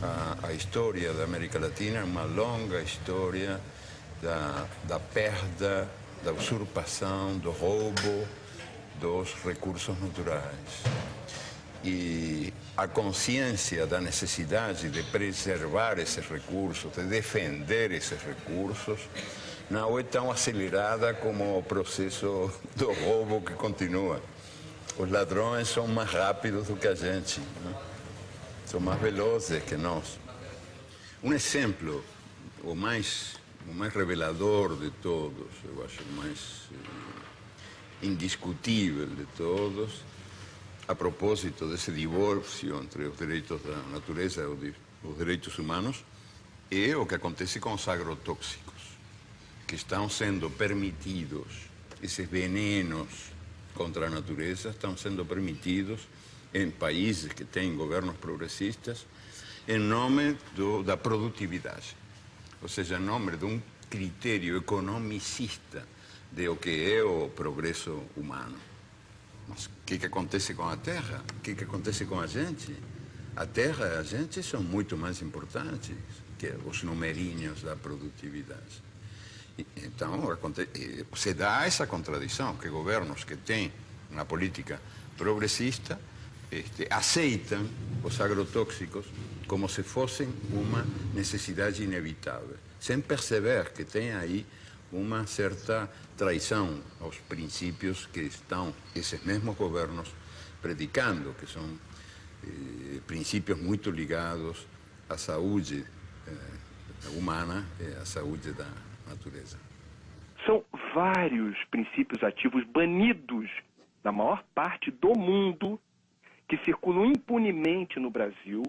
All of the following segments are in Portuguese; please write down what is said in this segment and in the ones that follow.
A história da América Latina é uma longa história da perda, da usurpação, do roubo dos recursos naturais. E a consciência da necessidade de preservar esses recursos, de defender esses recursos, não é tão acelerada como o processo do roubo que continua. Os ladrões são mais rápidos do que a gente, né? São mais velozes que nós. Um exemplo, o mais revelador de todos, eu acho o mais indiscutível de todos, a propósito desse divórcio entre os direitos da natureza e os direitos humanos, é o que acontece com os agrotóxicos, que estão sendo permitidos, esses venenos contra a natureza estão sendo permitidos em países que têm governos progressistas em nome da produtividade, ou seja, em nome de um critério economicista de o que é o progresso humano. Mas o que acontece com a terra? O que acontece com a gente? A terra e a gente são muito mais importantes que os numerinhos da produtividade. Então, se dá essa contradição, que governos que têm uma política progressista aceitam os agrotóxicos como se fossem uma necessidade inevitável, sem perceber que tem aí uma certa traição aos princípios que estão esses mesmos governos predicando, que são princípios muito ligados à saúde humana e à saúde da natureza. São vários princípios ativos banidos na maior parte do mundo que circulam impunemente no Brasil,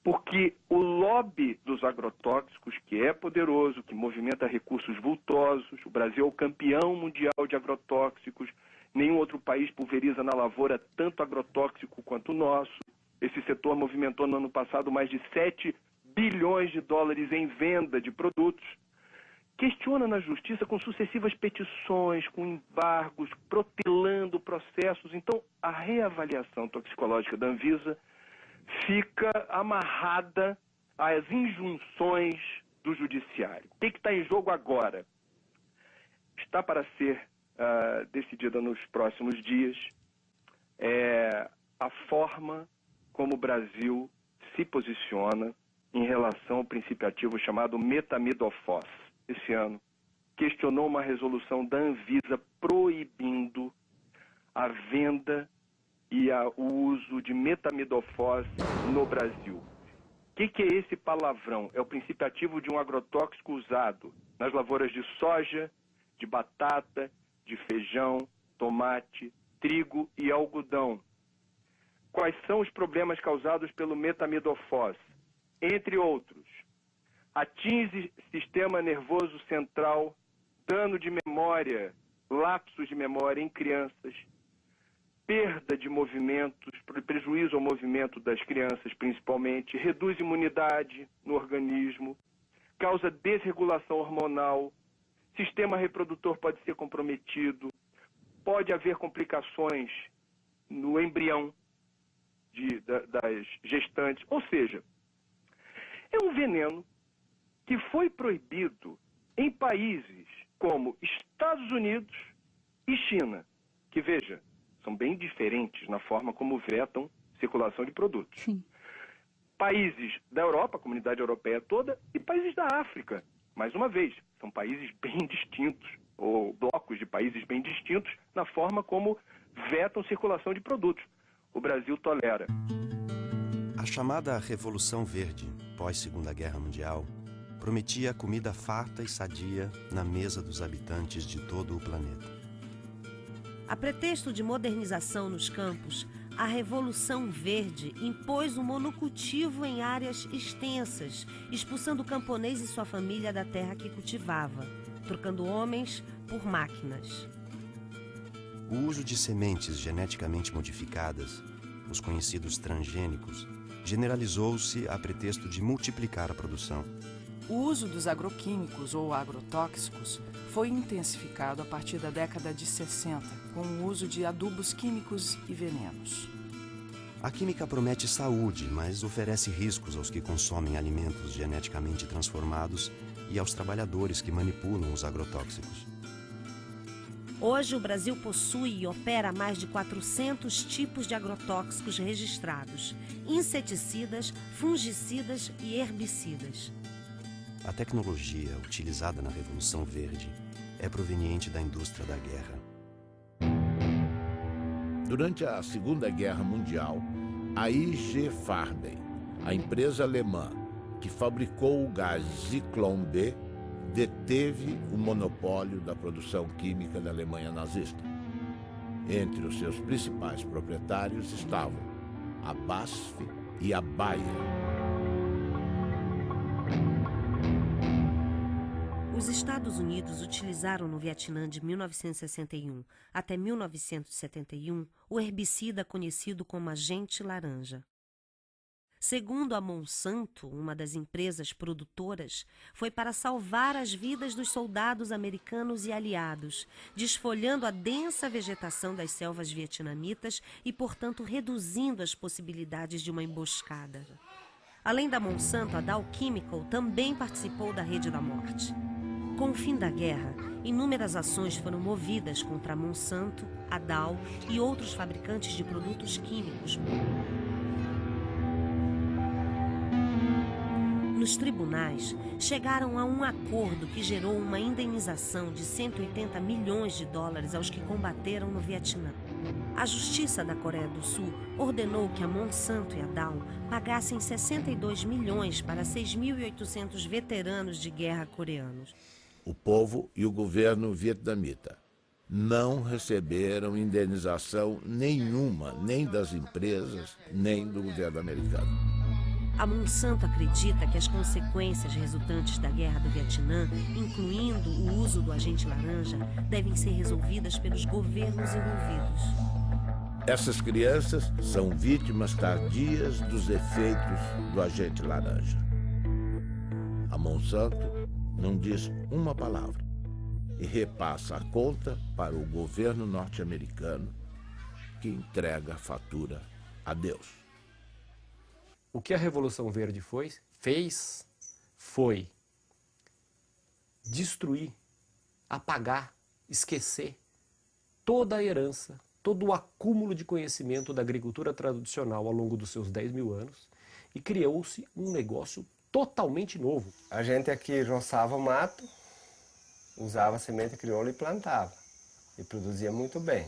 porque o lobby dos agrotóxicos, que é poderoso, que movimenta recursos vultosos, o Brasil é o campeão mundial de agrotóxicos, nenhum outro país pulveriza na lavoura tanto agrotóxico quanto o nosso. Esse setor movimentou no ano passado mais de 7 bilhões de dólares em venda de produtos. Questiona na justiça com sucessivas petições, com embargos, protelando processos. Então, a reavaliação toxicológica da Anvisa fica amarrada às injunções do judiciário. O que está em jogo agora? Está para ser decidida nos próximos dias a forma como o Brasil se posiciona em relação ao princípio ativo chamado metamidofos. Esse ano, questionou uma resolução da Anvisa proibindo a venda e o uso de metamidofos no Brasil. O que é esse palavrão? É o princípio ativo de um agrotóxico usado nas lavouras de soja, de batata, de feijão, tomate, trigo e algodão. Quais são os problemas causados pelo metamidofos? Entre outros, atinge sistema nervoso central, dano de memória, lapsos de memória em crianças, perda de movimentos, prejuízo ao movimento das crianças principalmente, reduz imunidade no organismo, causa desregulação hormonal, sistema reprodutor pode ser comprometido, pode haver complicações no embrião das gestantes, ou seja, é um veneno que foi proibido em países como Estados Unidos e China, que, veja, são bem diferentes na forma como vetam circulação de produtos. Sim. Países da Europa, a comunidade europeia toda, e países da África. Mais uma vez, são países bem distintos, ou blocos de países bem distintos, na forma como vetam circulação de produtos. O Brasil tolera. A chamada Revolução Verde, pós-Segunda Guerra Mundial, prometia comida farta e sadia na mesa dos habitantes de todo o planeta. A pretexto de modernização nos campos, a Revolução Verde impôs o monocultivo em áreas extensas, expulsando o camponês e sua família da terra que cultivava, trocando homens por máquinas. O uso de sementes geneticamente modificadas, os conhecidos transgênicos, generalizou-se a pretexto de multiplicar a produção. O uso dos agroquímicos ou agrotóxicos foi intensificado a partir da década de 60, com o uso de adubos químicos e venenos. A química promete saúde, mas oferece riscos aos que consomem alimentos geneticamente transformados e aos trabalhadores que manipulam os agrotóxicos. Hoje, o Brasil possui e opera mais de 400 tipos de agrotóxicos registrados, inseticidas, fungicidas e herbicidas. A tecnologia utilizada na Revolução Verde é proveniente da indústria da guerra. Durante a Segunda Guerra Mundial, a IG Farben, a empresa alemã que fabricou o gás Zyklon B, deteve o monopólio da produção química da Alemanha nazista. Entre os seus principais proprietários estavam a BASF e a Bayer. Os Estados Unidos utilizaram no Vietnã de 1961 até 1971 o herbicida conhecido como agente laranja. Segundo a Monsanto, uma das empresas produtoras, foi para salvar as vidas dos soldados americanos e aliados, desfolhando a densa vegetação das selvas vietnamitas e, portanto, reduzindo as possibilidades de uma emboscada. Além da Monsanto, a Dow Chemical também participou da Rede da Morte. Com o fim da guerra, inúmeras ações foram movidas contra a Monsanto, a Dow e outros fabricantes de produtos químicos. Nos tribunais, chegaram a um acordo que gerou uma indenização de 180 milhões de dólares aos que combateram no Vietnã. A Justiça da Coreia do Sul ordenou que a Monsanto e a Dow pagassem 62 milhões para 6.800 veteranos de guerra coreanos. O povo e o governo vietnamita não receberam indenização nenhuma, nem das empresas, nem do governo americano. A Monsanto acredita que as consequências resultantes da guerra do Vietnã, incluindo o uso do agente laranja, devem ser resolvidas pelos governos envolvidos. Essas crianças são vítimas tardias dos efeitos do agente laranja. A Monsanto não diz uma palavra e repassa a conta para o governo norte-americano, que entrega a fatura a Deus. O que a Revolução Verde fez foi destruir, apagar, esquecer toda a herança, todo o acúmulo de conhecimento da agricultura tradicional ao longo dos seus 10 mil anos e criou-se um negócio totalmente novo. A gente aqui roçava o mato, usava semente crioula e plantava. E produzia muito bem.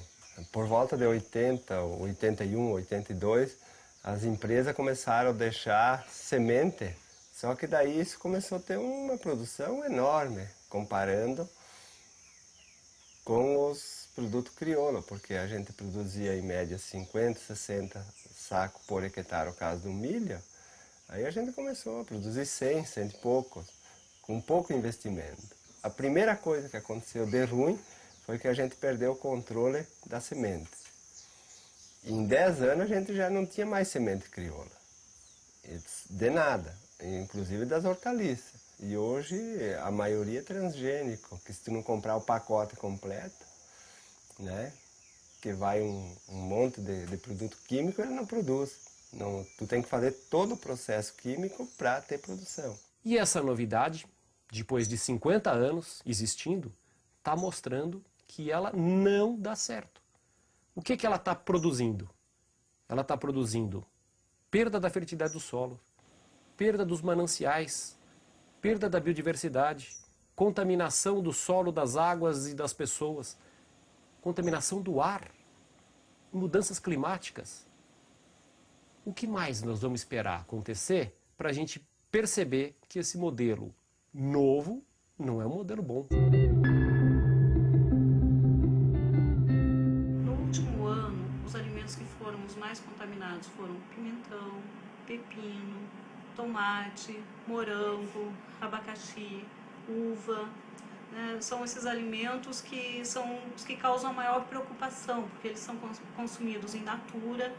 Por volta de 80, 81, 82, as empresas começaram a deixar semente. Só que daí isso começou a ter uma produção enorme, comparando com os produtos crioula, porque a gente produzia em média 50, 60 sacos por hectare, no caso do milho. Aí a gente começou a produzir 100 e poucos, com pouco investimento. A primeira coisa que aconteceu de ruim foi que a gente perdeu o controle da semente. Em 10 anos a gente já não tinha mais semente crioula, de nada, inclusive das hortaliças. E hoje a maioria é transgênico, que se tu não comprar o pacote completo, né, que vai um monte de produto químico, ele não produz. Não, tu tem que fazer todo o processo químico para ter produção. E essa novidade, depois de 50 anos existindo, está mostrando que ela não dá certo. O que ela está produzindo? Ela está produzindo perda da fertilidade do solo, perda dos mananciais, perda da biodiversidade, contaminação do solo, das águas e das pessoas, contaminação do ar, mudanças climáticas. O que mais nós vamos esperar acontecer para a gente perceber que esse modelo novo não é um modelo bom? No último ano, os alimentos que foram os mais contaminados foram pimentão, pepino, tomate, morango, abacaxi, uva. São esses alimentos que são os que causam a maior preocupação, porque eles são consumidos in natura.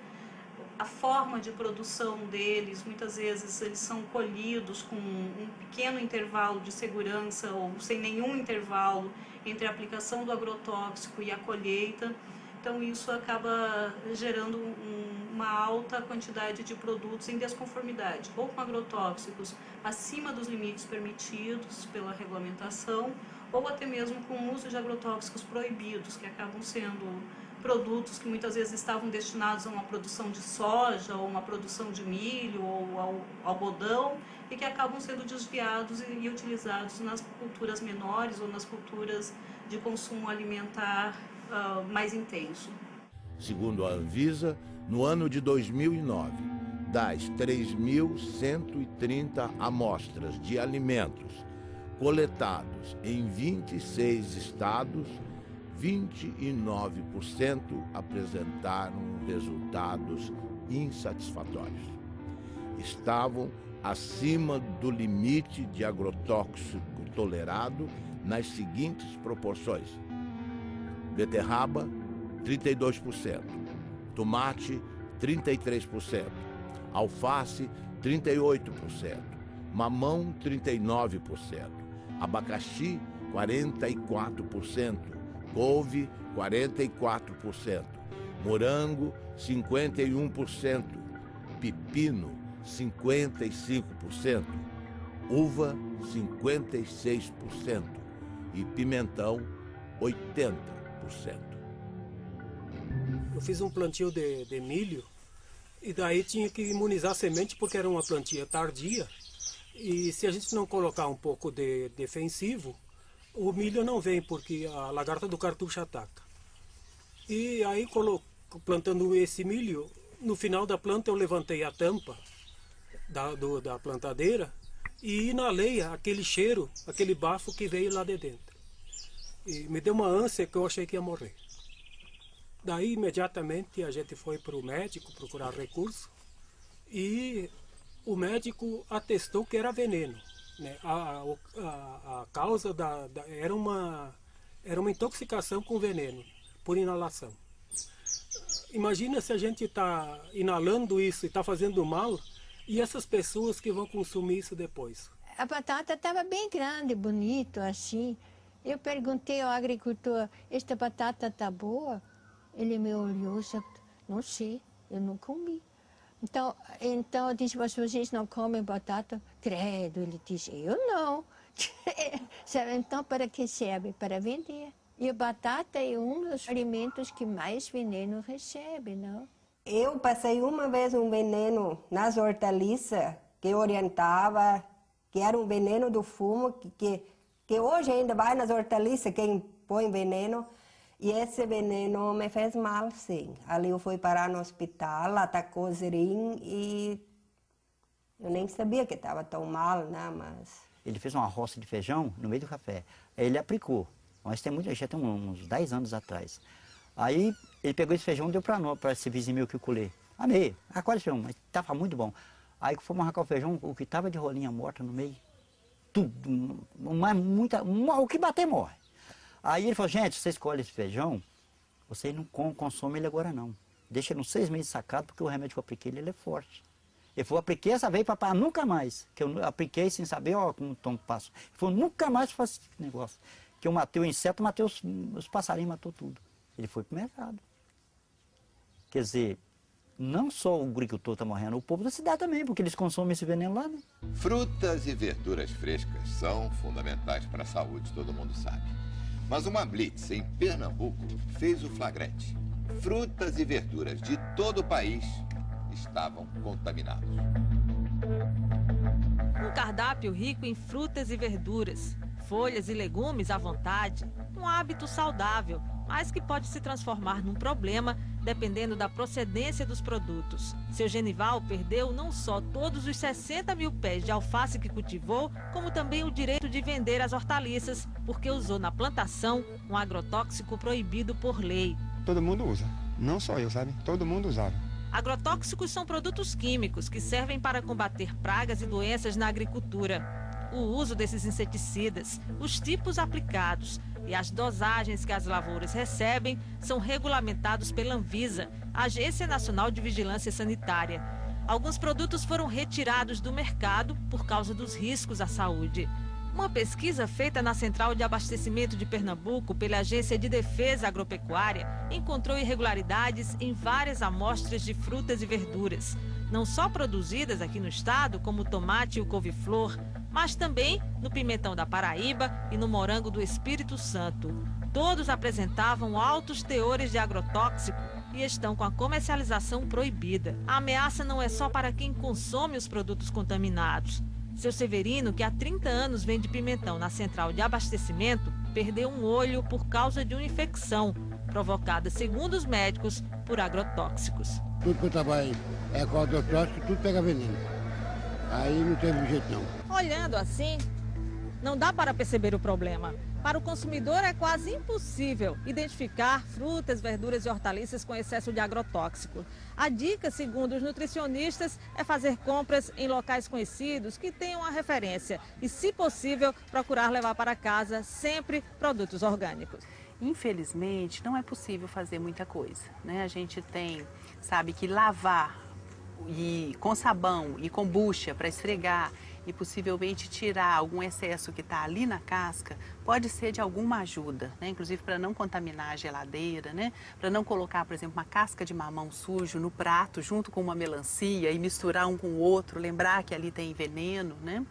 A forma de produção deles, muitas vezes eles são colhidos com um pequeno intervalo de segurança ou sem nenhum intervalo entre a aplicação do agrotóxico e a colheita. Então isso acaba gerando um uma alta quantidade de produtos em desconformidade, ou com agrotóxicos acima dos limites permitidos pela regulamentação, ou até mesmo com o uso de agrotóxicos proibidos, que acabam sendo produtos que muitas vezes estavam destinados a uma produção de soja, ou uma produção de milho, ou ao algodão, e que acabam sendo desviados e utilizados nas culturas menores ou nas culturas de consumo alimentar mais intenso. Segundo a Anvisa, no ano de 2009, das 3.130 amostras de alimentos coletados em 26 estados, 29% apresentaram resultados insatisfatórios. Estavam acima do limite de agrotóxico tolerado nas seguintes proporções: beterraba, 32%, tomate, 33%, alface, 38%, mamão, 39%, abacaxi, 44%, couve, 44%, morango, 51%, pepino, 55%, uva, 56% e pimentão, 80%. Eu fiz um plantio de milho e daí tinha que imunizar a semente porque era uma plantia tardia. E se a gente não colocar um pouco de defensivo, o milho não vem porque a lagarta do cartucho ataca. E aí, plantando esse milho, no final da planta eu levantei a tampa da plantadeira e inalei aquele cheiro, aquele bafo que veio lá de dentro. E me deu uma ânsia que eu achei que ia morrer. Daí, imediatamente, a gente foi para o médico procurar recurso e o médico atestou que era veneno, né? A causa era uma intoxicação com veneno, por inalação. Imagina se a gente está inalando isso e está fazendo mal, e essas pessoas que vão consumir isso depois. A batata estava bem grande, bonito, assim. Eu perguntei ao agricultor, esta batata está boa? Ele me olhou e disse, não sei, eu não comi. Então eu disse, mas vocês não comem batata? Credo, ele disse, eu não. Então, para que serve? Para vender. E a batata é um dos alimentos que mais veneno recebe, não? Eu passei uma vez um veneno nas hortaliças que orientava, que era um veneno do fumo, que hoje ainda vai nas hortaliças quem põe veneno. E esse veneno me fez mal, sim. Ali eu fui parar no hospital, atacou o rim e eu nem sabia que estava tão mal, né, mas... Ele fez uma roça de feijão no meio do café. Aí ele aplicou, mas já tem uns 10 anos atrás. Aí ele pegou esse feijão e deu para esse vizinho meu que eu colhei. Amei, acolhe feijão, mas estava muito bom. Aí que fomos arrancar o feijão, o que estava de rolinha morta no meio, tudo, o que bater morre. Aí ele falou, gente, você escolhe esse feijão, vocês não consomem ele agora não. Deixa ele uns 6 meses sacado, porque o remédio que eu apliquei ele é forte. Ele falou, apliquei essa vez para nunca mais. Que eu apliquei sem saber, ó, como tom passo. Ele falou, nunca mais faço esse negócio. Que eu matei o inseto, matei os passarinhos, matou tudo. Ele foi pro mercado. Quer dizer, não só o agricultor está morrendo, o povo da cidade também, porque eles consomem esse veneno lá, né? Frutas e verduras frescas são fundamentais para a saúde, todo mundo sabe. Mas uma blitz em Pernambuco fez o flagrante. Frutas e verduras de todo o país estavam contaminados. Um cardápio rico em frutas e verduras, folhas e legumes à vontade, um hábito saudável, mas que pode se transformar num problema dependendo da procedência dos produtos. Seu Genival perdeu não só todos os 60 mil pés de alface que cultivou, como também o direito de vender as hortaliças, porque usou na plantação um agrotóxico proibido por lei. Todo mundo usa, não só eu, sabe? Todo mundo usava. Agrotóxicos são produtos químicos que servem para combater pragas e doenças na agricultura. O uso desses inseticidas, os tipos aplicados e as dosagens que as lavouras recebem são regulamentados pela Anvisa, Agência Nacional de Vigilância Sanitária. Alguns produtos foram retirados do mercado por causa dos riscos à saúde. Uma pesquisa feita na Central de Abastecimento de Pernambuco pela Agência de Defesa Agropecuária encontrou irregularidades em várias amostras de frutas e verduras, não só produzidas aqui no estado, como o tomate e o couve-flor, mas também no pimentão da Paraíba e no morango do Espírito Santo. Todos apresentavam altos teores de agrotóxico e estão com a comercialização proibida. A ameaça não é só para quem consome os produtos contaminados. Seu Severino, que há 30 anos vende pimentão na Central de Abastecimento, perdeu um olho por causa de uma infecção provocada, segundo os médicos, por agrotóxicos. Tudo que eu trabalho é com agrotóxico, tudo pega veneno. Aí não teve jeito não. Olhando assim, não dá para perceber o problema. Para o consumidor é quase impossível identificar frutas, verduras e hortaliças com excesso de agrotóxico. A dica, segundo os nutricionistas, é fazer compras em locais conhecidos que tenham a referência e, se possível, procurar levar para casa sempre produtos orgânicos. Infelizmente, não é possível fazer muita coisa, né? A gente sabe que lavar com sabão e kombucha para esfregar e possivelmente tirar algum excesso que está ali na casca, pode ser de alguma ajuda, né? Inclusive para não contaminar a geladeira, né? Para não colocar, por exemplo, uma casca de mamão sujo no prato junto com uma melancia e misturar um com o outro, lembrar que ali tem veneno, né?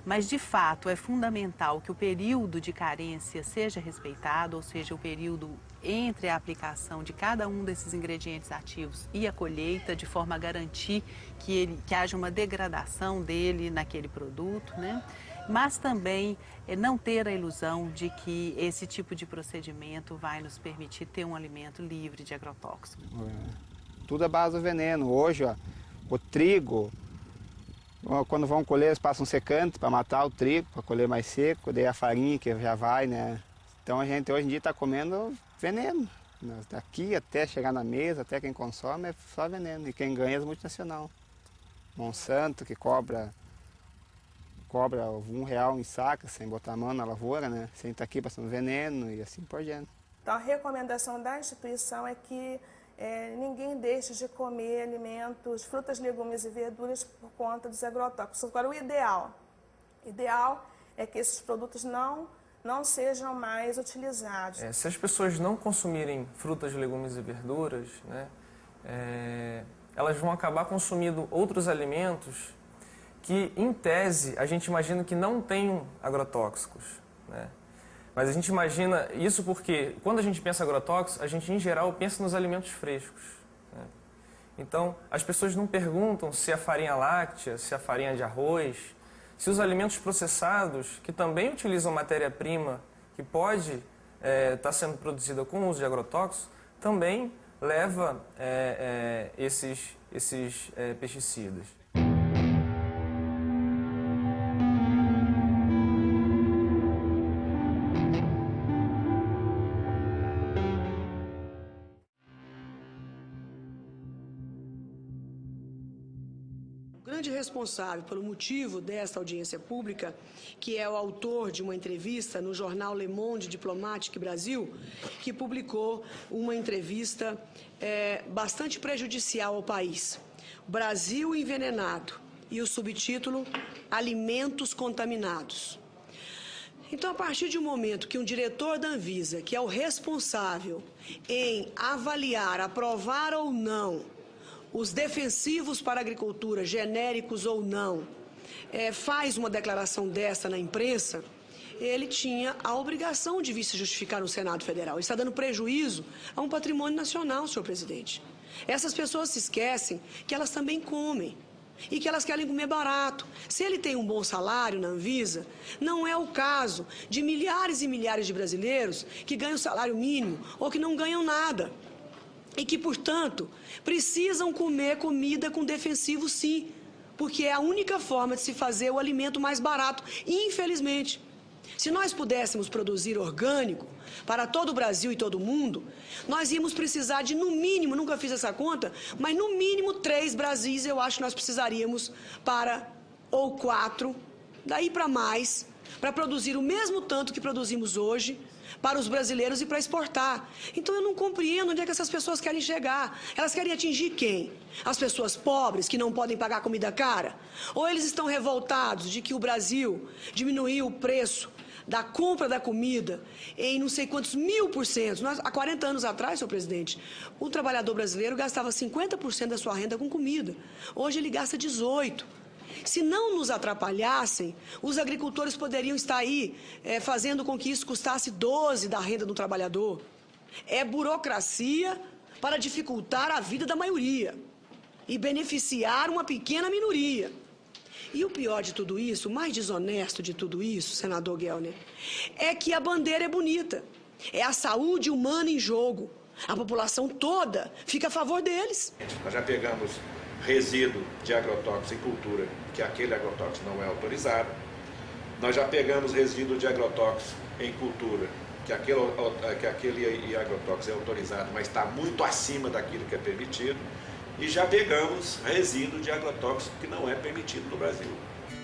Mas, de fato, é fundamental que o período de carência seja respeitado, ou seja, o período entre a aplicação de cada um desses ingredientes ativos e a colheita, de forma a garantir que haja uma degradação dele naquele produto, né? Mas também não ter a ilusão de que esse tipo de procedimento vai nos permitir ter um alimento livre de agrotóxicos. Tudo é base do veneno. Hoje, ó, o trigo, quando vão colher, eles passam secante para matar o trigo, para colher mais seco, daí a farinha que já vai, né? Então a gente hoje em dia está comendo veneno. Daqui até chegar na mesa, até quem consome é só veneno. E quem ganha é as multinacionais. Monsanto, que cobra R$1 em saca, sem botar a mão na lavoura, né? Sem estar aqui passando veneno e assim por diante. Então a recomendação da instituição é que ninguém deixe de comer alimentos, frutas, legumes e verduras por conta dos agrotóxicos. Agora, o ideal é que esses produtos não sejam mais utilizados. Se as pessoas não consumirem frutas, legumes e verduras, né, elas vão acabar consumindo outros alimentos que, em tese, a gente imagina que não tenham agrotóxicos, né? Mas a gente imagina isso porque, quando a gente pensa em agrotóxicos, a gente, em geral, pensa nos alimentos frescos, né? Então, as pessoas não perguntam se a farinha láctea, se a farinha de arroz, se os alimentos processados, que também utilizam matéria-prima que pode estar sendo produzida com o uso de agrotóxicos, também leva esses pesticidas. O grande responsável pelo motivo desta audiência pública, que é o autor de uma entrevista no jornal Le Monde Diplomatique Brasil, que publicou uma entrevista bastante prejudicial ao país. Brasil envenenado, e o subtítulo Alimentos contaminados. Então, a partir de um momento que um diretor da Anvisa, que é o responsável em avaliar, aprovar ou não os defensivos para a agricultura, genéricos ou não, faz uma declaração dessa na imprensa, ele tinha a obrigação de vir se justificar no Senado Federal. Ele está dando prejuízo a um patrimônio nacional, senhor presidente. Essas pessoas se esquecem que elas também comem e que elas querem comer barato. Se ele tem um bom salário na Anvisa, não é o caso de milhares e milhares de brasileiros que ganham salário mínimo ou que não ganham nada. E que, portanto, precisam comer comida com defensivo, sim, porque é a única forma de se fazer o alimento mais barato, infelizmente. Se nós pudéssemos produzir orgânico para todo o Brasil e todo o mundo, nós íamos precisar de, no mínimo, nunca fiz essa conta, mas no mínimo 3 Brasis eu acho que nós precisaríamos ou 4, daí para mais, para produzir o mesmo tanto que produzimos hoje, para os brasileiros e para exportar. Então eu não compreendo onde é que essas pessoas querem chegar. Elas querem atingir quem? As pessoas pobres que não podem pagar comida cara? Ou eles estão revoltados de que o Brasil diminuiu o preço da compra da comida em não sei quantos 1000%. Há 40 anos atrás, senhor presidente, o trabalhador brasileiro gastava 50% da sua renda com comida. Hoje ele gasta 18%. Se não nos atrapalhassem, os agricultores poderiam estar aí fazendo com que isso custasse 12% da renda do trabalhador. É burocracia para dificultar a vida da maioria e beneficiar uma pequena minoria. E o pior de tudo isso, o mais desonesto de tudo isso, senador Gelner, é que a bandeira é bonita. É a saúde humana em jogo. A população toda fica a favor deles. Nós já pegamos resíduo de agrotóxico em cultura, que aquele agrotóxico não é autorizado. Nós já pegamos resíduo de agrotóxico em cultura, que aquele agrotóxico é autorizado, mas está muito acima daquilo que é permitido. E já pegamos resíduo de agrotóxico que não é permitido no Brasil.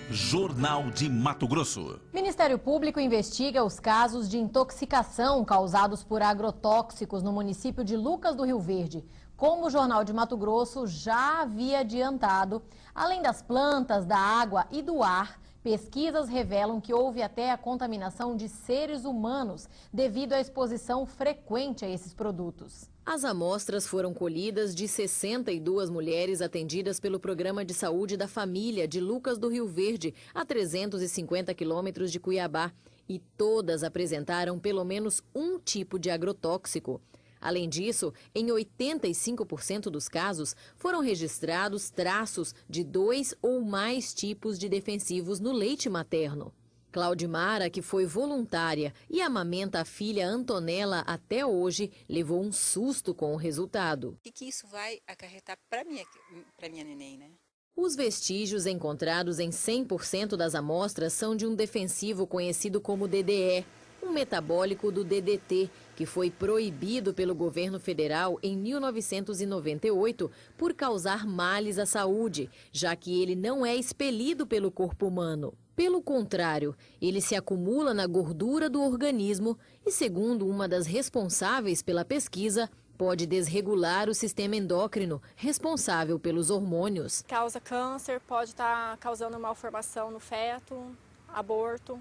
Jornal de Mato Grosso. Ministério Público investiga os casos de intoxicação causados por agrotóxicos no município de Lucas do Rio Verde. Como o Jornal de Mato Grosso já havia adiantado, além das plantas, da água e do ar, pesquisas revelam que houve até a contaminação de seres humanos devido à exposição frequente a esses produtos. As amostras foram colhidas de 62 mulheres atendidas pelo Programa de Saúde da Família de Lucas do Rio Verde, a 350 quilômetros de Cuiabá, e todas apresentaram pelo menos um tipo de agrotóxico. Além disso, em 85% dos casos, foram registrados traços de 2 ou mais tipos de defensivos no leite materno. Claudimara, que foi voluntária e amamenta a filha Antonella até hoje, levou um susto com o resultado. O que isso vai acarretar para minha neném, né? Os vestígios encontrados em 100% das amostras são de um defensivo conhecido como DDE, um metabólico do DDT, que foi proibido pelo governo federal em 1998 por causar males à saúde, já que ele não é expelido pelo corpo humano. Pelo contrário, ele se acumula na gordura do organismo e, segundo uma das responsáveis pela pesquisa, pode desregular o sistema endócrino, responsável pelos hormônios. Causa câncer, pode estar causando malformação no feto, aborto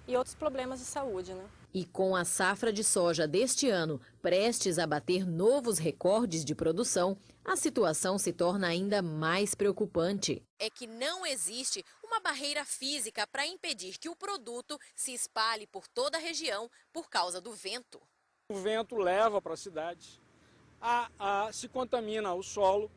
e outros problemas de saúde, né? E com a safra de soja deste ano prestes a bater novos recordes de produção, a situação se torna ainda mais preocupante. É que não existe uma barreira física para impedir que o produto se espalhe por toda a região por causa do vento. O vento leva para a cidade, se contamina o solo,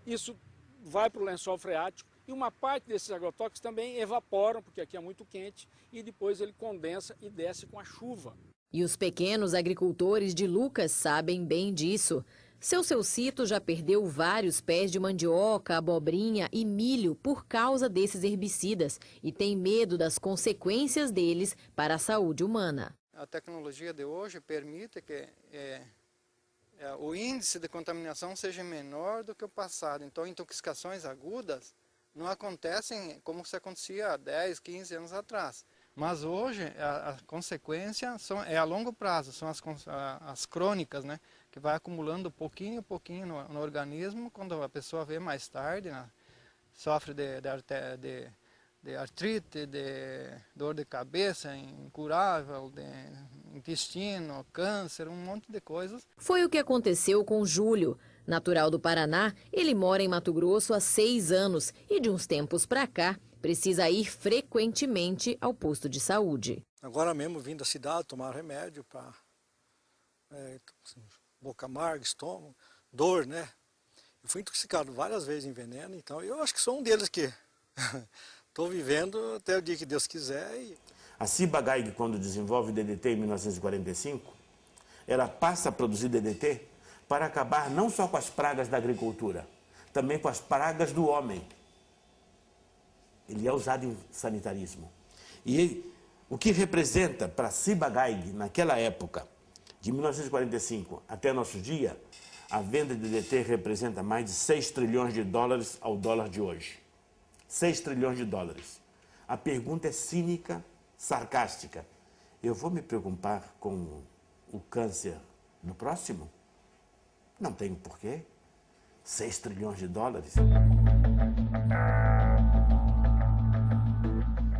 isso vai para o lençol freático e uma parte desses agrotóxicos também evaporam, porque aqui é muito quente, e depois ele condensa e desce com a chuva. E os pequenos agricultores de Lucas sabem bem disso. Seu Cito já perdeu vários pés de mandioca, abobrinha e milho por causa desses herbicidas e tem medo das consequências deles para a saúde humana. A tecnologia de hoje permite que o índice de contaminação seja menor do que o passado. Então, intoxicações agudas não acontecem como se acontecia há 10, 15 anos atrás. Mas hoje a consequência é a longo prazo, são as crônicas, né? Que vai acumulando pouquinho a pouquinho no organismo, quando a pessoa vê mais tarde, né? Sofre de artrite, de dor de cabeça incurável, de intestino, câncer, um monte de coisas. Foi o que aconteceu com Júlio. Natural do Paraná, ele mora em Mato Grosso há 6 anos e de uns tempos para cá precisa ir frequentemente ao posto de saúde. Agora mesmo vim da cidade tomar remédio para boca amarga, estômago, dor, né? Eu fui intoxicado várias vezes em veneno, então eu acho que sou um deles que estou vivendo até o dia que Deus quiser. A Ciba-Geigy, quando desenvolve o DDT em 1945, ela passa a produzir DDT para acabar não só com as pragas da agricultura, também com as pragas do homem. Ele é usado em sanitarismo. E o que representa para a Ciba-Geigy, naquela época, de 1945 até nosso dia, a venda de DDT representa mais de 6 trilhões de dólares ao dólar de hoje. 6 trilhões de dólares. A pergunta é cínica, sarcástica. eu vou me preocupar com o câncer do próximo? Não tenho porquê. 6 trilhões de dólares.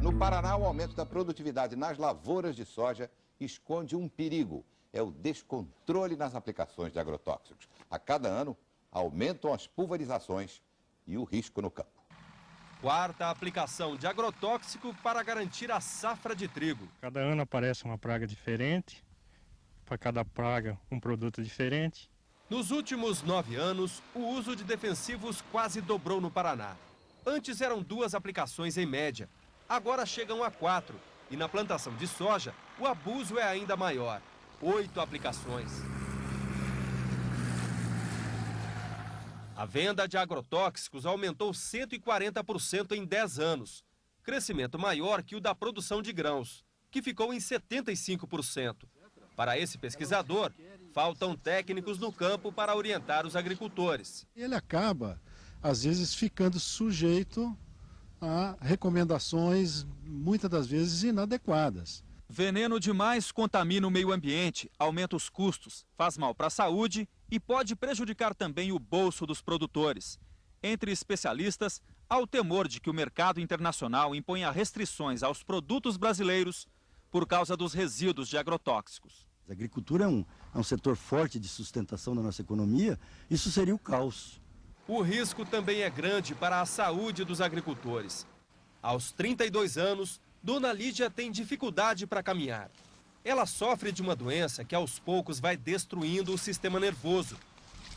No Paraná, o aumento da produtividade nas lavouras de soja esconde um perigo. É o descontrole nas aplicações de agrotóxicos. A cada ano, aumentam as pulverizações e o risco no campo. Quarta aplicação de agrotóxico para garantir a safra de trigo. Cada ano aparece uma praga diferente, para cada praga um produto diferente. Nos últimos 9 anos, o uso de defensivos quase dobrou no Paraná. Antes eram 2 aplicações em média, agora chegam a 4. E na plantação de soja, o abuso é ainda maior, 8 aplicações. A venda de agrotóxicos aumentou 140% em 10 anos. Crescimento maior que o da produção de grãos, que ficou em 75%. Para esse pesquisador, faltam técnicos no campo para orientar os agricultores. Ele acaba, às vezes, ficando sujeito a recomendações, muitas das vezes, inadequadas. Veneno demais contamina o meio ambiente, aumenta os custos, faz mal para a saúde e pode prejudicar também o bolso dos produtores. Entre especialistas, há o temor de que o mercado internacional imponha restrições aos produtos brasileiros por causa dos resíduos de agrotóxicos. A agricultura é um setor forte de sustentação da nossa economia, isso seria o caos. O risco também é grande para a saúde dos agricultores. Aos 32 anos, Dona Lídia tem dificuldade para caminhar. Ela sofre de uma doença que aos poucos vai destruindo o sistema nervoso,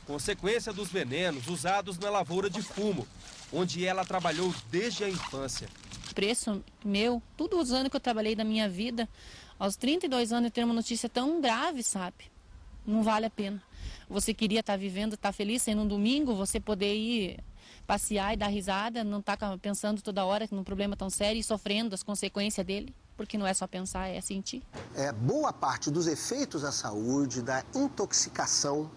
consequência dos venenos usados na lavoura de fumo, onde ela trabalhou desde a infância. Preço meu, todos os anos que eu trabalhei da minha vida, aos 32 anos eu ter uma notícia tão grave, sabe? Não vale a pena. Você queria estar vivendo, estar feliz, sendo um domingo, você poder ir passear e dar risada, não estar pensando toda hora num problema tão sério e sofrendo as consequências dele, porque não é só pensar, é sentir. Boa parte dos efeitos à saúde, da intoxicação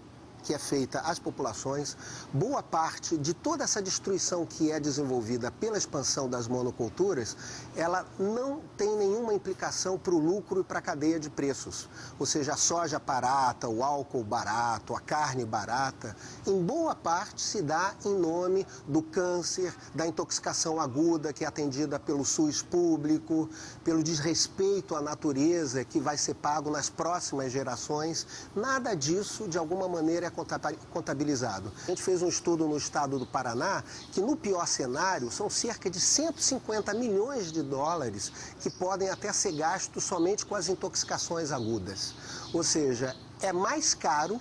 que é feita às populações, boa parte de toda essa destruição que é desenvolvida pela expansão das monoculturas, ela não tem nenhuma implicação para o lucro e para a cadeia de preços. Ou seja, a soja barata, o álcool barato, a carne barata, em boa parte se dá em nome do câncer, da intoxicação aguda que é atendida pelo SUS público, pelo desrespeito à natureza que vai ser pago nas próximas gerações. Nada disso, de alguma maneira, contabilizado. A gente fez um estudo no estado do Paraná que no pior cenário são cerca de 150 milhões de dólares que podem até ser gastos somente com as intoxicações agudas. Ou seja, é mais caro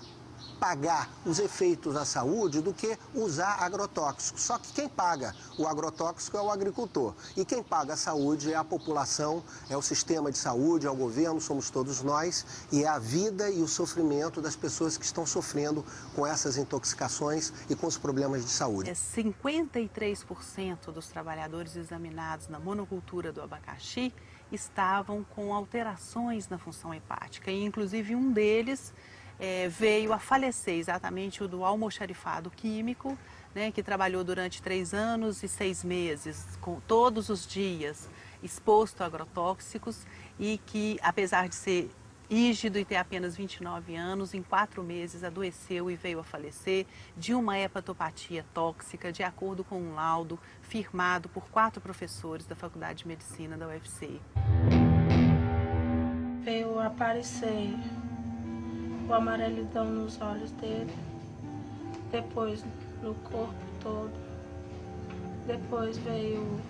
pagar os efeitos à saúde do que usar agrotóxicos. Só que quem paga o agrotóxico é o agricultor. E quem paga a saúde é a população, é o sistema de saúde, é o governo, somos todos nós. E é a vida e o sofrimento das pessoas que estão sofrendo com essas intoxicações e com os problemas de saúde. 53% dos trabalhadores examinados na monocultura do abacaxi estavam com alterações na função hepática. E inclusive um deles veio a falecer, exatamente o do almoxarifado químico, né, que trabalhou durante 3 anos e 6 meses, todos os dias, exposto a agrotóxicos e que, apesar de ser rígido e ter apenas 29 anos, em 4 meses adoeceu e veio a falecer de uma hepatopatia tóxica, de acordo com um laudo firmado por 4 professores da Faculdade de Medicina da UFC. Veio aparecer o amarelidão nos olhos dele, depois no corpo todo, depois veio,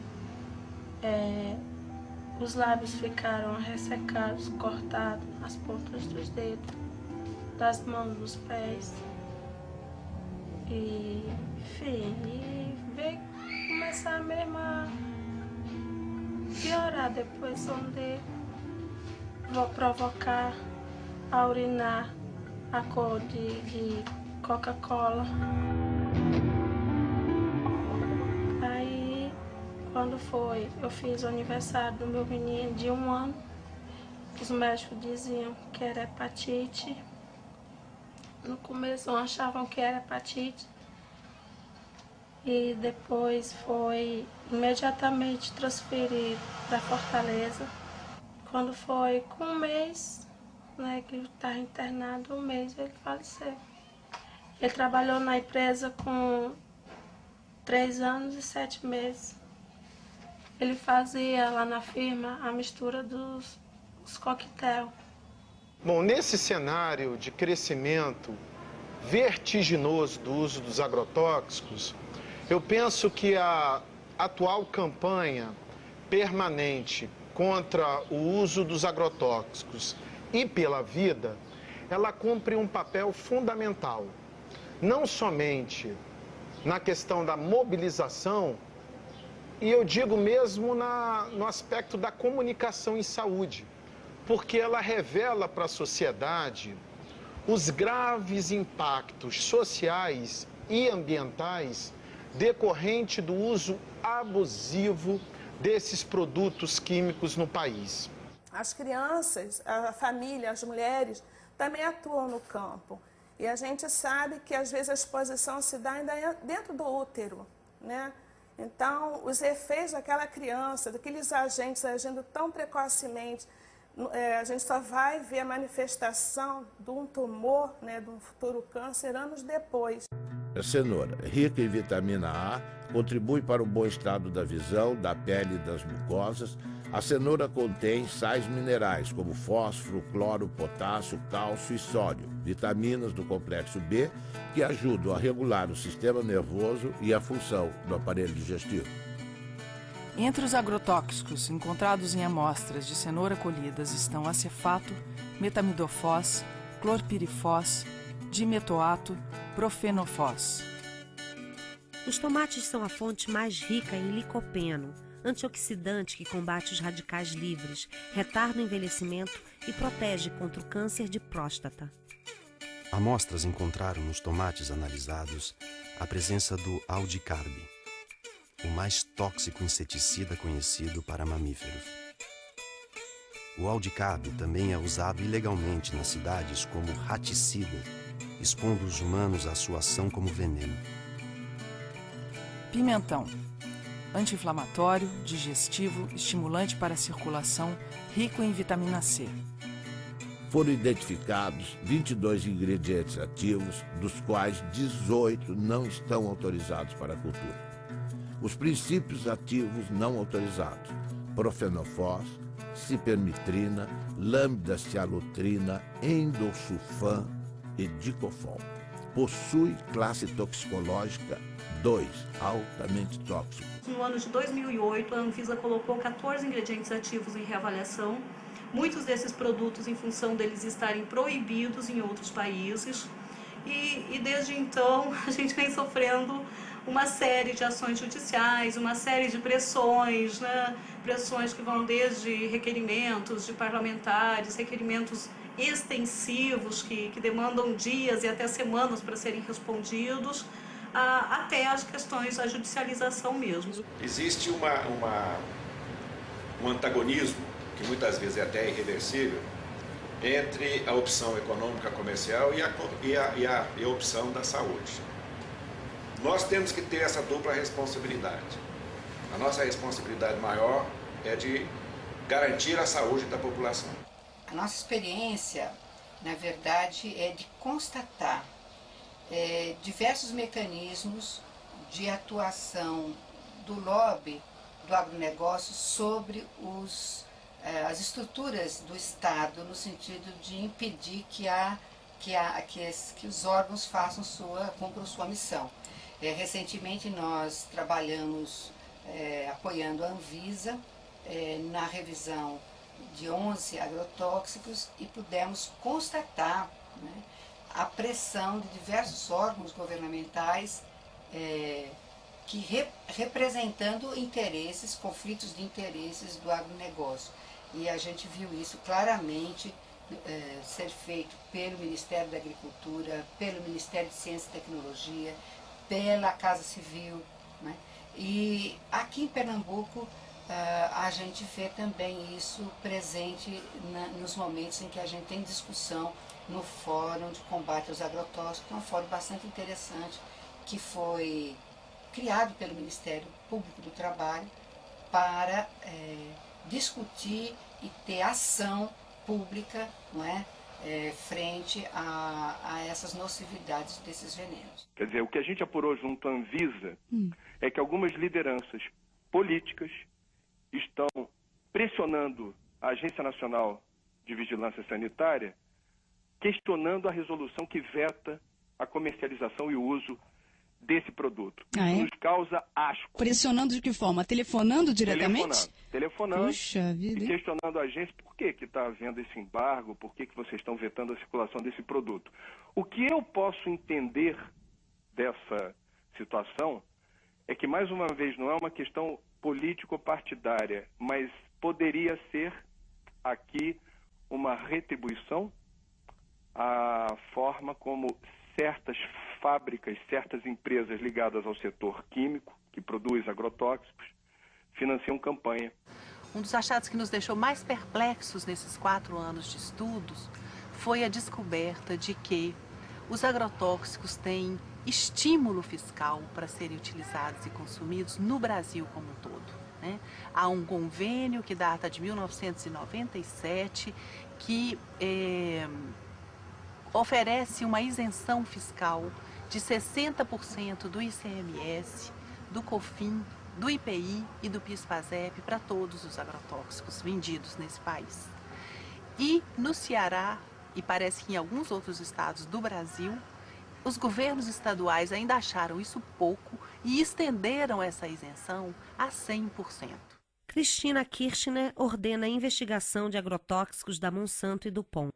os lábios ficaram ressecados, cortados, as pontas dos dedos, das mãos, dos pés, e enfim, veio começar mesmo a piorar depois, onde vou provocar a urinar a cor de Coca-Cola. Aí, quando foi, eu fiz o aniversário do meu menino de 1 ano. Os médicos diziam que era hepatite. No começo achavam que era hepatite. E depois foi imediatamente transferido para Fortaleza. Quando foi com um mês, né, que ele estava internado, um mês ele faleceu. Ele trabalhou na empresa com 3 anos e 7 meses. Ele fazia lá na firma a mistura dos coquetéis. Bom, nesse cenário de crescimento vertiginoso do uso dos agrotóxicos, eu penso que a atual campanha permanente contra o uso dos agrotóxicos e pela vida, ela cumpre um papel fundamental, não somente na questão da mobilização, e eu digo mesmo no aspecto da comunicação em saúde, porque ela revela para a sociedade os graves impactos sociais e ambientais decorrente do uso abusivo desses produtos químicos no país. As crianças, a família, as mulheres também atuam no campo. E a gente sabe que às vezes a exposição se dá ainda dentro do útero, né? Então, os efeitos daquela criança, daqueles agentes agindo tão precocemente, a gente só vai ver a manifestação de um tumor, né, de um futuro câncer, anos depois. A cenoura, rica em vitamina A, contribui para o bom estado da visão, da pele e das mucosas. A cenoura contém sais minerais como fósforo, cloro, potássio, cálcio e sódio, vitaminas do complexo B, que ajudam a regular o sistema nervoso e a função do aparelho digestivo. Entre os agrotóxicos encontrados em amostras de cenoura colhidas estão acefato, metamidofós, clorpirifós, dimetoato, profenofós. Os tomates são a fonte mais rica em licopeno, antioxidante que combate os radicais livres, retarda o envelhecimento e protege contra o câncer de próstata. Amostras encontraram nos tomates analisados a presença do aldicarb, o mais tóxico inseticida conhecido para mamíferos. O aldicarb também é usado ilegalmente nas cidades como raticida, expondo os humanos à sua ação como veneno. Pimentão. Anti-inflamatório, digestivo, estimulante para a circulação, rico em vitamina C. Foram identificados 22 ingredientes ativos, dos quais 18 não estão autorizados para a cultura. Os princípios ativos não autorizados: profenofós, cipermitrina, lambda-cialotrina, endosulfan e dicofol. Possui classe toxicológica 2, altamente tóxico. No ano de 2008, a Anvisa colocou 14 ingredientes ativos em reavaliação. Muitos desses produtos, em função deles estarem proibidos em outros países. E desde então, a gente vem sofrendo uma série de ações judiciais, uma série de pressões, né? Pressões que vão desde requerimentos de parlamentares, requerimentos extensivos que demandam dias e até semanas para serem respondidos, até as questões da judicialização mesmo. Existe um antagonismo, que muitas vezes é até irreversível, entre a opção econômica comercial e a opção da saúde. Nós temos que ter essa dupla responsabilidade. A nossa responsabilidade maior é de garantir a saúde da população. A nossa experiência, na verdade, é de constatar diversos mecanismos de atuação do lobby do agronegócio sobre as estruturas do Estado, no sentido de impedir que os órgãos cumpram sua missão. Recentemente nós trabalhamos apoiando a Anvisa na revisão de 11 agrotóxicos e pudemos constatar, né, a pressão de diversos órgãos governamentais representando conflitos de interesses do agronegócio. E a gente viu isso claramente ser feito pelo Ministério da Agricultura, pelo Ministério de Ciência e Tecnologia, pela Casa Civil, né? E aqui em Pernambuco a gente vê também isso presente nos momentos em que a gente tem discussão no Fórum de Combate aos Agrotóxicos, que é um fórum bastante interessante, que foi criado pelo Ministério Público do Trabalho para discutir e ter ação pública, não é? Frente a essas nocividades desses venenos. Quer dizer, o que a gente apurou junto à Anvisa é que algumas lideranças políticas estão pressionando a Agência Nacional de Vigilância Sanitária, questionando a resolução que veta a comercialização e o uso desse produto. Isso nos causa asco. Pressionando de que forma? Telefonando diretamente? Telefonando. Puxa vida, e questionando a agência por que está havendo esse embargo, por que vocês estão vetando a circulação desse produto. O que eu posso entender dessa situação é que, mais uma vez, não é uma questão político-partidária, mas poderia ser aqui uma retribuição à forma como certas fábricas, certas empresas ligadas ao setor químico, que produz agrotóxicos, financiam campanha. Um dos achados que nos deixou mais perplexos nesses 4 anos de estudos foi a descoberta de que os agrotóxicos têm estímulo fiscal para serem utilizados e consumidos no Brasil como um todo, né? Há um convênio que data de 1997 que oferece uma isenção fiscal de 60% do ICMS, do COFINS, do IPI e do PIS/PASEP para todos os agrotóxicos vendidos nesse país. E no Ceará, e parece que em alguns outros estados do Brasil, os governos estaduais ainda acharam isso pouco e estenderam essa isenção a 100%. Cristina Kirchner ordena a investigação de agrotóxicos da Monsanto e do DuPont.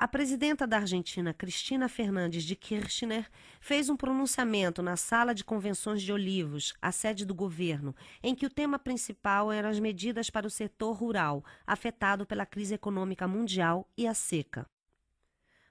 A presidenta da Argentina, Cristina Fernandes de Kirchner, fez um pronunciamento na Sala de Convenções de Olivos, a sede do governo, em que o tema principal eram as medidas para o setor rural, afetado pela crise econômica mundial e a seca.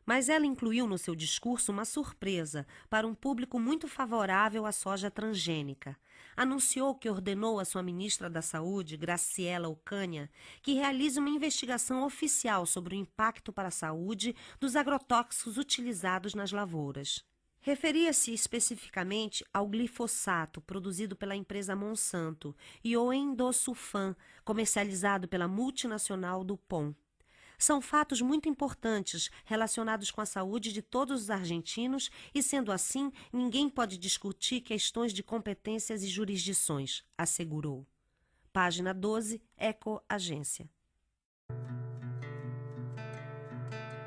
Mas ela incluiu no seu discurso uma surpresa para um público muito favorável à soja transgênica. Anunciou que ordenou à sua ministra da Saúde, Graciela Ocaña, que realize uma investigação oficial sobre o impacto para a saúde dos agrotóxicos utilizados nas lavouras. Referia-se especificamente ao glifosato, produzido pela empresa Monsanto, e ao endosulfan, comercializado pela multinacional DuPont. São fatos muito importantes relacionados com a saúde de todos os argentinos e, sendo assim, ninguém pode discutir questões de competências e jurisdições, assegurou. Página 12, Eco Agência.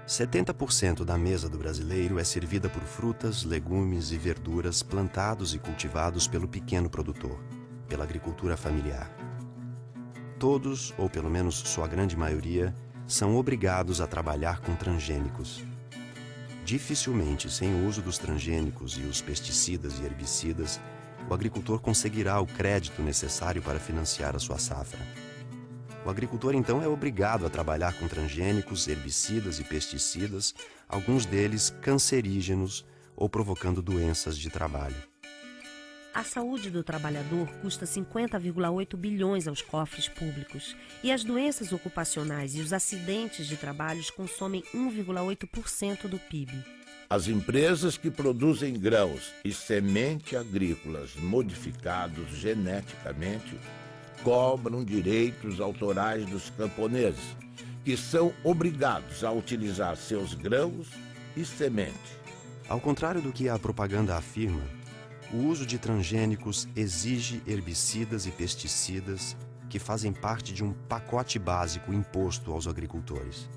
70% da mesa do brasileiro é servida por frutas, legumes e verduras plantados e cultivados pelo pequeno produtor, pela agricultura familiar. Todos, ou pelo menos sua grande maioria, são obrigados a trabalhar com transgênicos. Dificilmente, sem o uso dos transgênicos e os pesticidas e herbicidas, o agricultor conseguirá o crédito necessário para financiar a sua safra. O agricultor, então, é obrigado a trabalhar com transgênicos, herbicidas e pesticidas, alguns deles cancerígenos ou provocando doenças de trabalho. A saúde do trabalhador custa 50,8 bilhões aos cofres públicos e as doenças ocupacionais e os acidentes de trabalho consomem 1,8% do PIB. As empresas que produzem grãos e semente agrícolas modificados geneticamente cobram direitos autorais dos camponeses, que são obrigados a utilizar seus grãos e semente. Ao contrário do que a propaganda afirma, o uso de transgênicos exige herbicidas e pesticidas que fazem parte de um pacote básico imposto aos agricultores.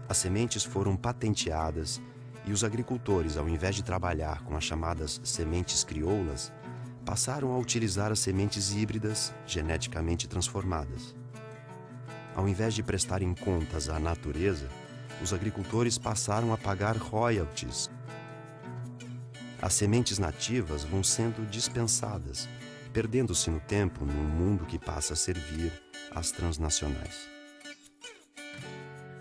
As sementes foram patenteadas e os agricultores, ao invés de trabalhar com as chamadas sementes crioulas, passaram a utilizar as sementes híbridas geneticamente transformadas. Ao invés de prestarem contas à natureza, os agricultores passaram a pagar royalties. As sementes nativas vão sendo dispensadas, perdendo-se no tempo num mundo que passa a servir às transnacionais.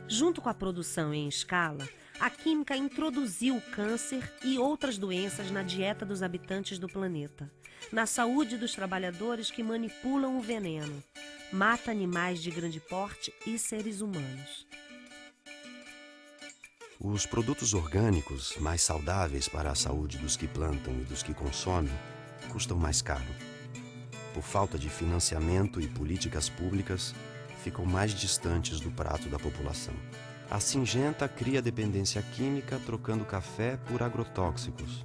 Junto com a produção em escala, a química introduziu o câncer e outras doenças na dieta dos habitantes do planeta, na saúde dos trabalhadores que manipulam o veneno, mata animais de grande porte e seres humanos. Os produtos orgânicos, mais saudáveis para a saúde dos que plantam e dos que consomem, custam mais caro. Por falta de financiamento e políticas públicas, ficam mais distantes do prato da população. A Syngenta cria dependência química trocando café por agrotóxicos.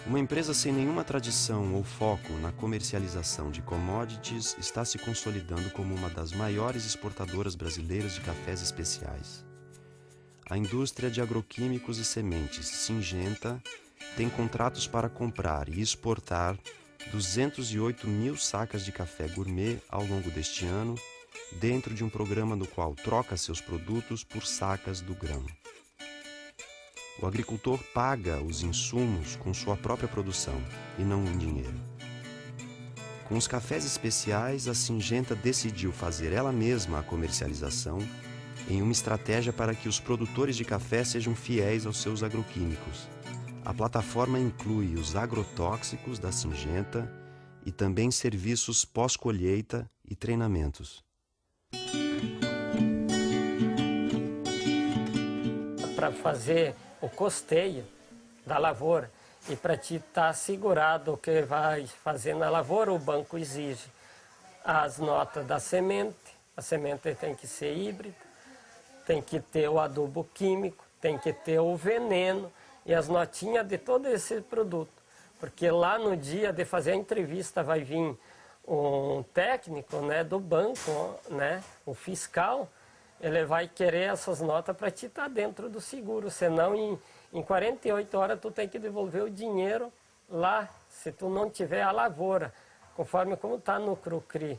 Uma empresa sem nenhuma tradição ou foco na comercialização de commodities está se consolidando como uma das maiores exportadoras brasileiras de cafés especiais. A indústria de agroquímicos e sementes Syngenta tem contratos para comprar e exportar 208 mil sacas de café gourmet ao longo deste ano, dentro de um programa no qual troca seus produtos por sacas do grão. O agricultor paga os insumos com sua própria produção e não em dinheiro. Com os cafés especiais, a Syngenta decidiu fazer ela mesma a comercialização em uma estratégia para que os produtores de café sejam fiéis aos seus agroquímicos. A plataforma inclui os agrotóxicos da Syngenta e também serviços pós-colheita e treinamentos. Para fazer o costeio da lavoura e para te estar assegurado o que vai fazer na lavoura, o banco exige as notas da semente. A semente tem que ser híbrida, tem que ter o adubo químico, tem que ter o veneno e as notinhas de todo esse produto. Porque lá no dia de fazer a entrevista vai vir um técnico, né, do banco, né, o fiscal. Ele vai querer essas notas para te estar dentro do seguro, senão em 48 horas tu tem que devolver o dinheiro lá, se tu não tiver a lavoura, conforme como está no Crucri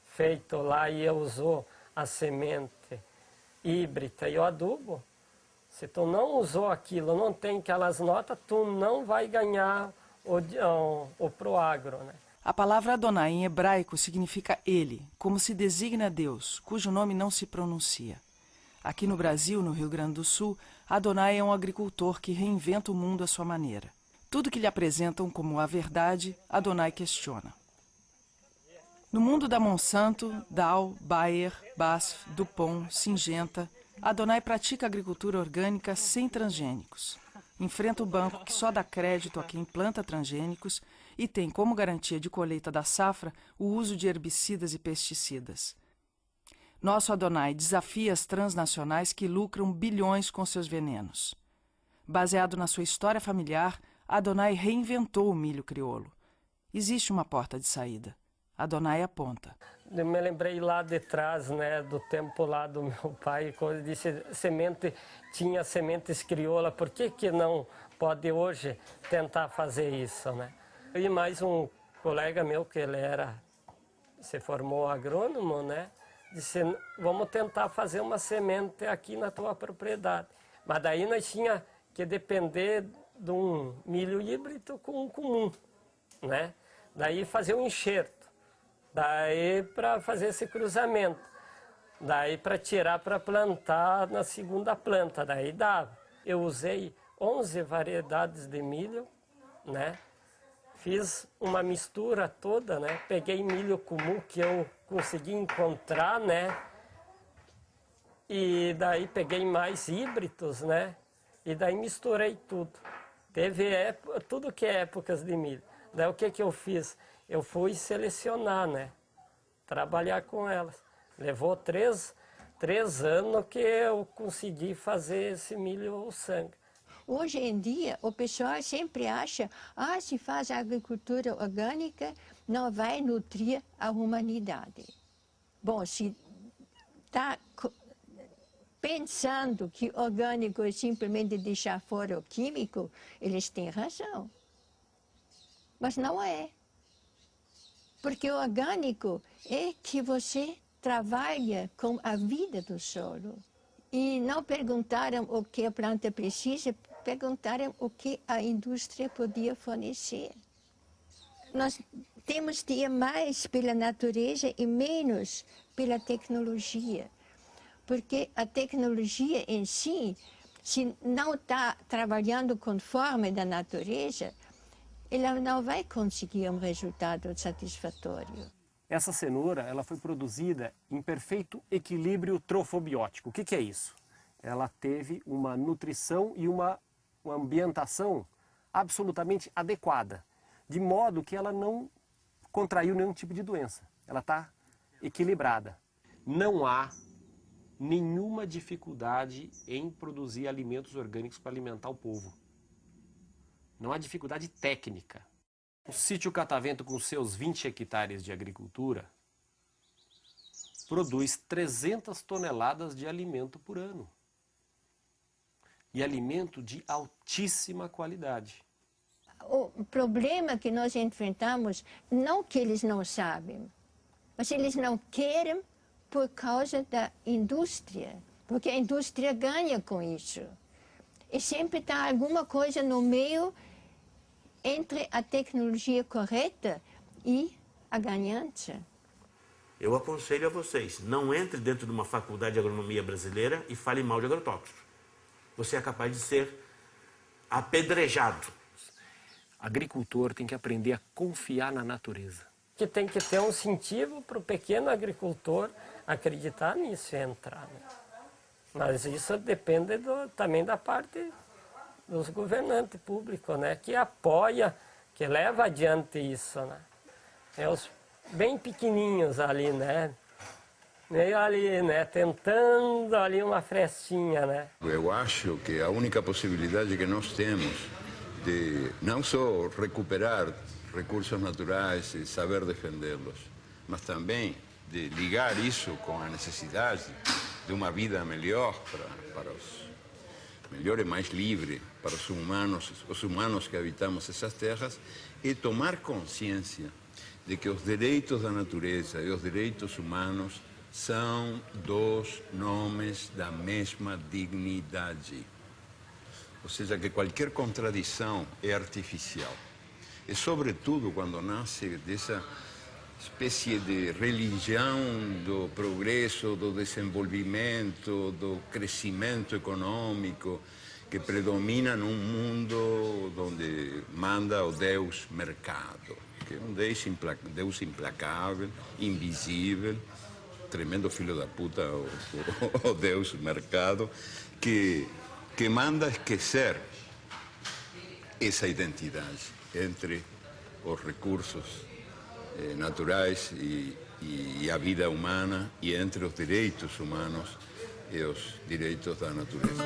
feito lá e usou a semente híbrida e o adubo. Se tu não usou aquilo, não tem aquelas notas, tu não vai ganhar o Proagro, né? A palavra Adonai em hebraico significa ele, como se designa Deus, cujo nome não se pronuncia. Aqui no Brasil, no Rio Grande do Sul, Adonai é um agricultor que reinventa o mundo à sua maneira. Tudo que lhe apresentam como a verdade, Adonai questiona. No mundo da Monsanto, Dow, Bayer, BASF, DuPont, Syngenta, Adonai pratica agricultura orgânica sem transgênicos. Enfrenta o banco que só dá crédito a quem planta transgênicos e tem como garantia de colheita da safra o uso de herbicidas e pesticidas. Nosso Adonai desafia as transnacionais que lucram bilhões com seus venenos. Baseado na sua história familiar, Adonai reinventou o milho crioulo. Existe uma porta de saída. Adonai aponta. Eu me lembrei lá de trás, né, do tempo lá do meu pai, quando disse semente, tinha sementes crioula, por que não pode hoje tentar fazer isso, né? E mais um colega meu, que ele se formou agrônomo, né, disse, vamos tentar fazer uma semente aqui na tua propriedade. Mas daí nós tinha que depender de um milho híbrido com um comum, né? Daí fazer um enxerto. Daí para fazer esse cruzamento, daí para tirar para plantar na segunda planta, daí dava. Eu usei 11 variedades de milho, né? Fiz uma mistura toda, né? Peguei milho comum que eu consegui encontrar, né? E daí peguei mais híbridos, né? E daí misturei tudo. Teve tudo que é épocas de milho. Daí o que eu fiz? Eu fui selecionar, né? Trabalhar com elas. Levou três anos que eu consegui fazer esse milho sangue. Hoje em dia, o pessoal sempre acha, se faz agricultura orgânica, não vai nutrir a humanidade. Bom, se está pensando que orgânico é simplesmente deixar fora o químico, eles têm razão. Mas não é. Porque o orgânico é que você trabalha com a vida do solo. E não perguntaram o que a planta precisa, perguntaram o que a indústria podia fornecer. Nós temos de ir mais pela natureza e menos pela tecnologia. Porque a tecnologia em si, se não está trabalhando conforme da natureza, ela não vai conseguir um resultado satisfatório. Essa cenoura ela foi produzida em perfeito equilíbrio trofobiótico. O que é isso? Ela teve uma nutrição e uma ambientação absolutamente adequada, de modo que ela não contraiu nenhum tipo de doença. Ela está equilibrada. Não há nenhuma dificuldade em produzir alimentos orgânicos para alimentar o povo. Não há dificuldade técnica. O sítio Catavento, com seus 20 hectares de agricultura, produz 300 toneladas de alimento por ano. E alimento de altíssima qualidade. O problema que nós enfrentamos, não que eles não sabem, mas eles não querem por causa da indústria, porque a indústria ganha com isso. E sempre está alguma coisa no meio entre a tecnologia correta e a ganância. Eu aconselho a vocês, não entre dentro de uma faculdade de agronomia brasileira e fale mal de agrotóxicos. Você é capaz de ser apedrejado. Agricultor tem que aprender a confiar na natureza. Que tem que ter um incentivo para o pequeno agricultor acreditar nisso e entrar. Né? Mas isso depende também da parte dos governantes públicos, né? Que apoia, que leva adiante isso. Né? É os bem pequenininhos ali, né? Meio ali, né? Tentando ali uma frestinha, né? Eu acho que a única possibilidade que nós temos de não só recuperar recursos naturais e saber defendê-los, mas também de ligar isso com a necessidade de uma vida melhor para os melhor e mais livre para os humanos que habitamos essas terras, e tomar consciência de que os direitos da natureza e os direitos humanos são dois nomes da mesma dignidade. Ou seja, que qualquer contradição é artificial. E, sobretudo, quando nasce dessa espécie de religião do progresso, do desenvolvimento, do crescimento econômico, que predomina num mundo onde manda o Deus mercado, que é um Deus implacável, invisível, tremendo filho da puta, o Deus mercado, que manda esquecer essa identidade entre os recursos naturais e a vida humana, e entre os direitos humanos e os direitos da natureza.